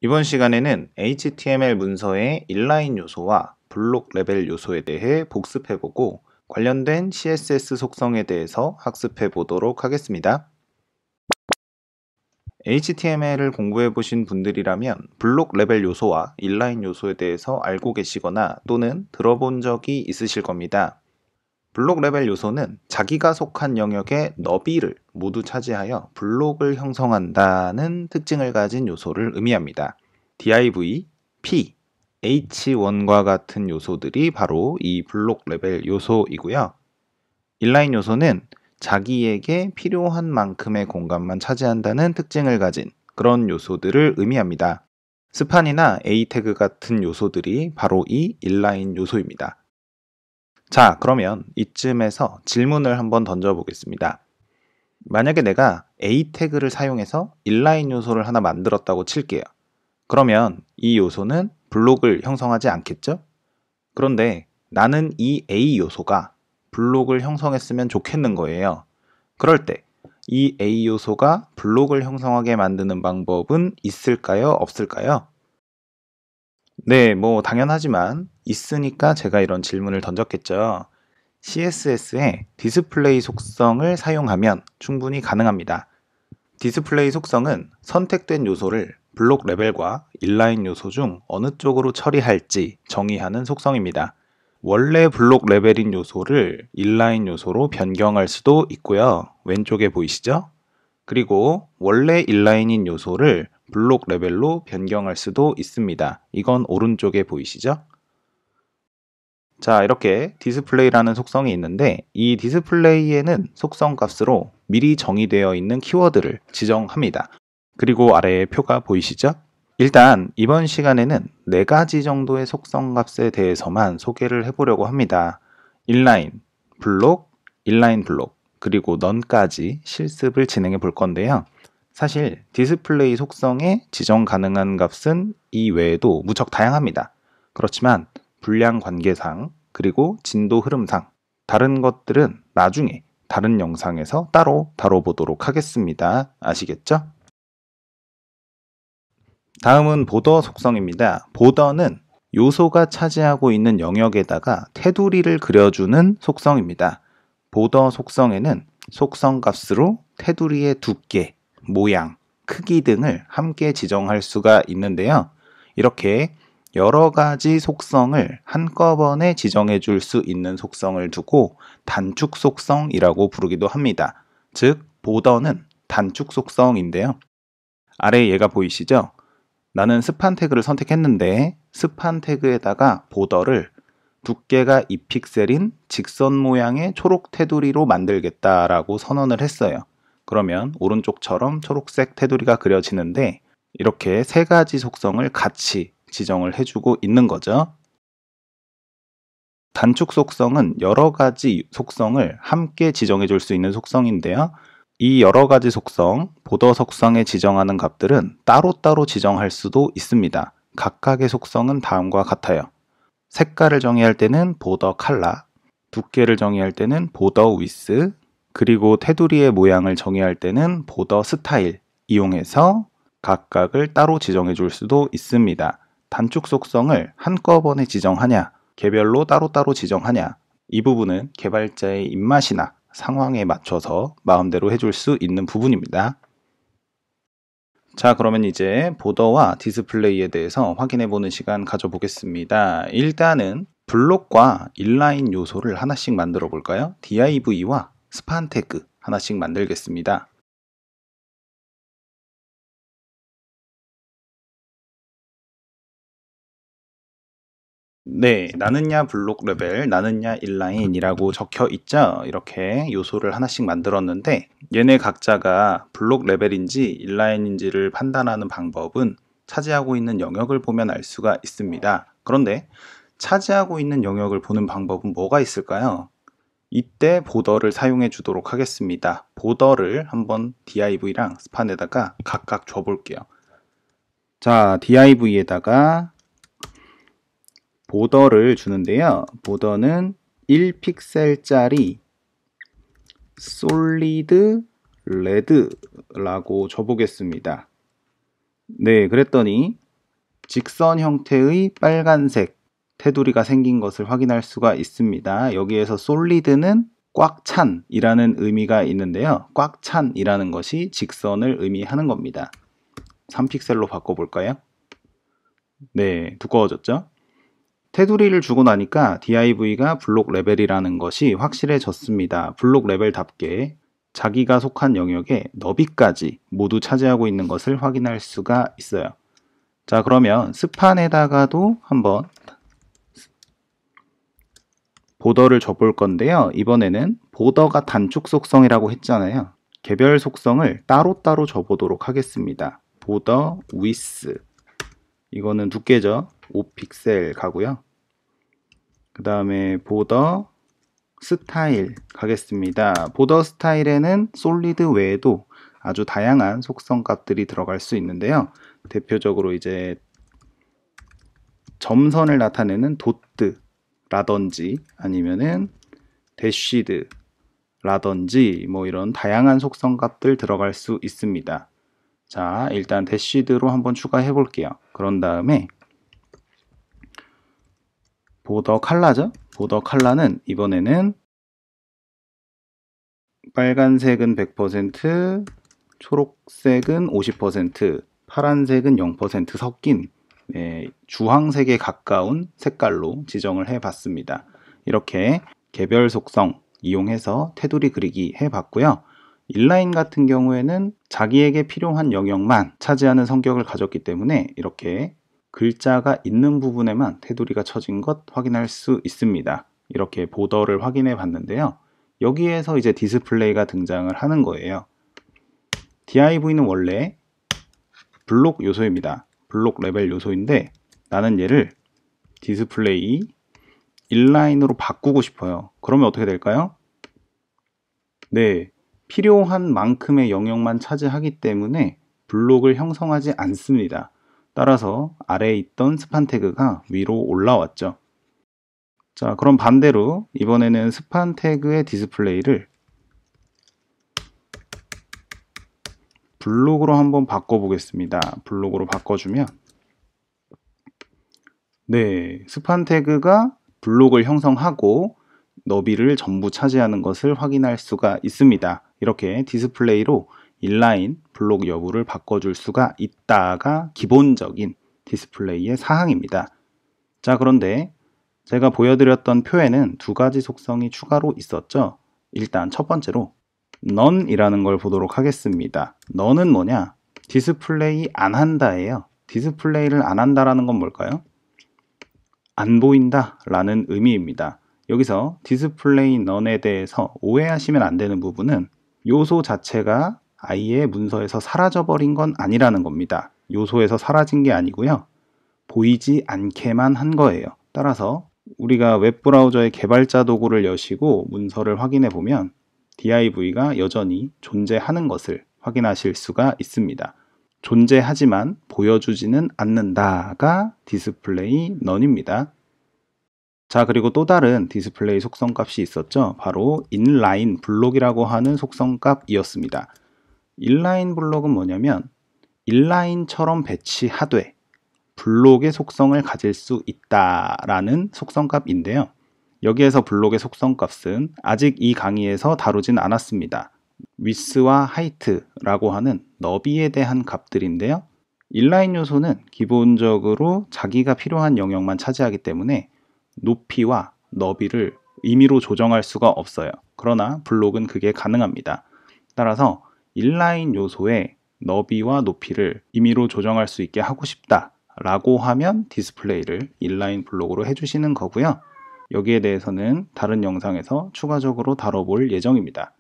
이번 시간에는 HTML 문서의 인라인 요소와 블록 레벨 요소에 대해 복습해보고 관련된 CSS 속성에 대해서 학습해 보도록 하겠습니다. HTML을 공부해 보신 분들이라면 블록 레벨 요소와 인라인 요소에 대해서 알고 계시거나 또는 들어본 적이 있으실 겁니다. 블록 레벨 요소는 자기가 속한 영역의 너비를 모두 차지하여 블록을 형성한다는 특징을 가진 요소를 의미합니다. div, p, h1과 같은 요소들이 바로 이 블록 레벨 요소이고요. 인라인 요소는 자기에게 필요한 만큼의 공간만 차지한다는 특징을 가진 그런 요소들을 의미합니다. 스판이나 a 태그 같은 요소들이 바로 이 인라인 요소입니다. 자, 그러면 이쯤에서 질문을 한번 던져보겠습니다. 만약에 내가 a 태그를 사용해서 인라인 요소를 하나 만들었다고 칠게요. 그러면 이 요소는 블록을 형성하지 않겠죠? 그런데 나는 이 A 요소가 블록을 형성했으면 좋겠는 거예요. 그럴 때 이 A 요소가 블록을 형성하게 만드는 방법은 있을까요? 없을까요? 네, 당연하지만 있으니까 제가 이런 질문을 던졌겠죠. CSS의 디스플레이 속성을 사용하면 충분히 가능합니다. 디스플레이 속성은 선택된 요소를 블록 레벨과 인라인 요소 중 어느 쪽으로 처리할지 정의하는 속성입니다. 원래 블록 레벨인 요소를 인라인 요소로 변경할 수도 있고요. 왼쪽에 보이시죠? 그리고 원래 인라인인 요소를 블록 레벨로 변경할 수도 있습니다. 이건 오른쪽에 보이시죠? 자, 이렇게 디스플레이라는 속성이 있는데 이 디스플레이에는 속성 값으로 미리 정의되어 있는 키워드를 지정합니다. 그리고 아래에 표가 보이시죠? 일단 이번 시간에는 4가지 정도의 속성 값에 대해서만 소개를 해보려고 합니다. 인라인, 블록, 인라인 블록, 그리고 넌까지 실습을 진행해 볼 건데요. 사실 디스플레이 속성에 지정 가능한 값은 이 외에도 무척 다양합니다. 그렇지만 분량 관계상 그리고 진도 흐름상 다른 것들은 나중에 다른 영상에서 따로 다뤄보도록 하겠습니다. 아시겠죠? 다음은 보더 속성입니다. 보더는 요소가 차지하고 있는 영역에다가 테두리를 그려주는 속성입니다. 보더 속성에는 속성 값으로 테두리의 두께, 모양, 크기 등을 함께 지정할 수가 있는데요. 이렇게 여러 가지 속성을 한꺼번에 지정해 줄 수 있는 속성을 두고 단축 속성이라고 부르기도 합니다. 즉, 보더는 단축 속성인데요. 아래 얘가 보이시죠? 나는 스판 태그를 선택했는데 스판 태그에다가 보더를 두께가 2픽셀인 직선 모양의 초록 테두리로 만들겠다라고 선언을 했어요. 그러면 오른쪽처럼 초록색 테두리가 그려지는데 이렇게 3가지 속성을 같이 지정을 해주고 있는 거죠. 단축 속성은 여러 가지 속성을 함께 지정해 줄 수 있는 속성인데요. 이 여러 가지 속성, 보더 속성에 지정하는 값들은 따로따로 지정할 수도 있습니다. 각각의 속성은 다음과 같아요. 색깔을 정의할 때는 보더 컬러, 두께를 정의할 때는 보더 위스, 그리고 테두리의 모양을 정의할 때는 보더 스타일 이용해서 각각을 따로 지정해 줄 수도 있습니다. 단축 속성을 한꺼번에 지정하냐, 개별로 따로따로 지정하냐, 이 부분은 개발자의 입맛이나 상황에 맞춰서 마음대로 해줄 수 있는 부분입니다. 자, 그러면 이제 보더와 디스플레이에 대해서 확인해 보는 시간 가져보겠습니다. 일단은 블록과 인라인 요소를 하나씩 만들어 볼까요? div와 스판 태그 하나씩 만들겠습니다. 네, 나는야 블록 레벨, 나는야 인라인이라고 적혀 있죠. 이렇게 요소를 하나씩 만들었는데 얘네 각자가 블록 레벨인지 인라인인지를 판단하는 방법은 차지하고 있는 영역을 보면 알 수가 있습니다. 그런데 차지하고 있는 영역을 보는 방법은 뭐가 있을까요? 이때 보더를 사용해 주도록 하겠습니다. 보더를 한번 div랑 스판에다가 각각 줘볼게요. 자, div에다가 보더를 주는데요. 보더는 1픽셀짜리 솔리드 레드라고 줘보겠습니다. 네, 그랬더니 직선 형태의 빨간색 테두리가 생긴 것을 확인할 수가 있습니다. 여기에서 솔리드는 꽉 찬이라는 의미가 있는데요. 꽉 찬이라는 것이 직선을 의미하는 겁니다. 3픽셀로 바꿔볼까요? 네, 두꺼워졌죠? 테두리를 주고 나니까 DIV가 블록 레벨이라는 것이 확실해졌습니다. 블록 레벨답게 자기가 속한 영역의 너비까지 모두 차지하고 있는 것을 확인할 수가 있어요. 자, 그러면 스판에다가도 한번 보더를 줘볼 건데요. 이번에는 보더가 단축 속성이라고 했잖아요. 개별 속성을 따로따로 줘보도록 하겠습니다. 보더 위스, 이거는 두께죠. 5픽셀 가고요. 그 다음에 보더 스타일 가겠습니다. 보더 스타일에는 솔리드 외에도 아주 다양한 속성 값들이 들어갈 수 있는데요. 대표적으로 이제 점선을 나타내는 도트라든지 아니면은 대쉬드라든지 뭐 이런 다양한 속성 값들 들어갈 수 있습니다. 자, 일단 대쉬드로 한번 추가해 볼게요. 그런 다음에 보더 컬러죠. 보더 컬러는 이번에는 빨간색은 100%, 초록색은 50%, 파란색은 0% 섞인 주황색에 가까운 색깔로 지정을 해봤습니다. 이렇게 개별 속성 이용해서 테두리 그리기 해봤고요. 인라인 같은 경우에는 자기에게 필요한 영역만 차지하는 성격을 가졌기 때문에 이렇게 글자가 있는 부분에만 테두리가 쳐진 것 확인할 수 있습니다. 이렇게 보더를 확인해 봤는데요. 여기에서 이제 디스플레이가 등장을 하는 거예요. DIV는 원래 블록 요소입니다. 블록 레벨 요소인데 나는 얘를 디스플레이 인라인으로 바꾸고 싶어요. 그러면 어떻게 될까요? 네, 필요한 만큼의 영역만 차지하기 때문에 블록을 형성하지 않습니다. 따라서 아래에 있던 스판 태그가 위로 올라왔죠. 자, 그럼 반대로 이번에는 스판 태그의 디스플레이를 블록으로 한번 바꿔보겠습니다. 블록으로 바꿔주면 네, 스판 태그가 블록을 형성하고 너비를 전부 차지하는 것을 확인할 수가 있습니다. 이렇게 디스플레이로 인라인 블록 여부를 바꿔줄 수가 있다가 기본적인 디스플레이의 사항입니다. 자, 그런데 제가 보여드렸던 표에는 두 가지 속성이 추가로 있었죠. 일단 첫 번째로 none이라는 걸 보도록 하겠습니다. none은 뭐냐? 디스플레이 안 한다예요. 디스플레이를 안 한다라는 건 뭘까요? 안 보인다 라는 의미입니다. 여기서 디스플레이 none에 대해서 오해하시면 안 되는 부분은 요소 자체가 아예 문서에서 사라져버린 건 아니라는 겁니다. 요소에서 사라진 게 아니고요. 보이지 않게만 한 거예요. 따라서 우리가 웹브라우저의 개발자 도구를 여시고 문서를 확인해 보면 DIV가 여전히 존재하는 것을 확인하실 수가 있습니다. 존재하지만 보여주지는 않는다가 디스플레이 none입니다. 자, 그리고 또 다른 디스플레이 속성 값이 있었죠. 바로 inline 블록이라고 하는 속성 값이었습니다. inline 블록은 뭐냐면 inline처럼 배치하되 블록의 속성을 가질 수 있다라는 속성 값인데요. 여기에서 블록의 속성 값은 아직 이 강의에서 다루진 않았습니다. width와 height라고 하는 너비에 대한 값들인데요. 인라인 요소는 기본적으로 자기가 필요한 영역만 차지하기 때문에 높이와 너비를 임의로 조정할 수가 없어요. 그러나 블록은 그게 가능합니다. 따라서 인라인 요소의 너비와 높이를 임의로 조정할 수 있게 하고 싶다 라고 하면 디스플레이를 인라인 블록으로 해주시는 거고요. 여기에 대해서는 다른 영상에서 추가적으로 다뤄볼 예정입니다.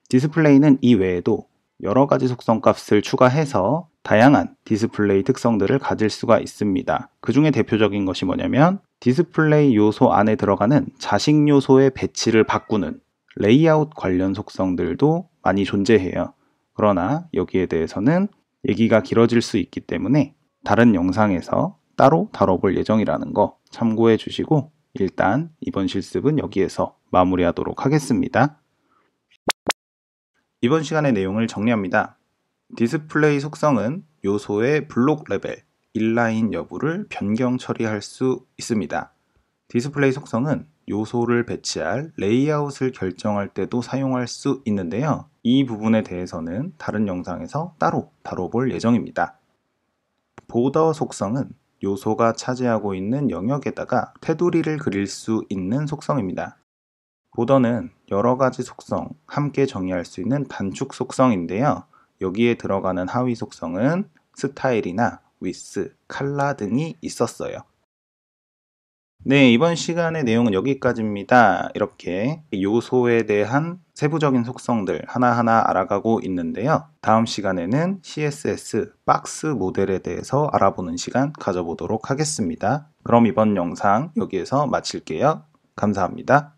디스플레이는 이 외에도 여러 가지 속성 값을 추가해서 다양한 디스플레이 특성들을 가질 수가 있습니다. 그 중에 대표적인 것이 뭐냐면 디스플레이 요소 안에 들어가는 자식 요소의 배치를 바꾸는 레이아웃 관련 속성들도 많이 존재해요. 그러나 여기에 대해서는 얘기가 길어질 수 있기 때문에 다른 영상에서 따로 다뤄볼 예정이라는 거 참고해 주시고 일단 이번 실습은 여기에서 마무리하도록 하겠습니다. 이번 시간의 내용을 정리합니다. 디스플레이 속성은 요소의 블록 레벨, 인라인 여부를 변경 처리할 수 있습니다. 디스플레이 속성은 요소를 배치할 레이아웃을 결정할 때도 사용할 수 있는데요. 이 부분에 대해서는 다른 영상에서 따로 다뤄볼 예정입니다. 보더 속성은 요소가 차지하고 있는 영역에다가 테두리를 그릴 수 있는 속성입니다. 보더는 여러 가지 속성 함께 정의할 수 있는 단축 속성인데요. 여기에 들어가는 하위 속성은 스타일이나 위스, 칼라 등이 있었어요. 네, 이번 시간의 내용은 여기까지입니다. 이렇게 요소에 대한 세부적인 속성들 하나하나 알아가고 있는데요. 다음 시간에는 CSS 박스 모델에 대해서 알아보는 시간 가져보도록 하겠습니다. 그럼 이번 영상 여기에서 마칠게요. 감사합니다.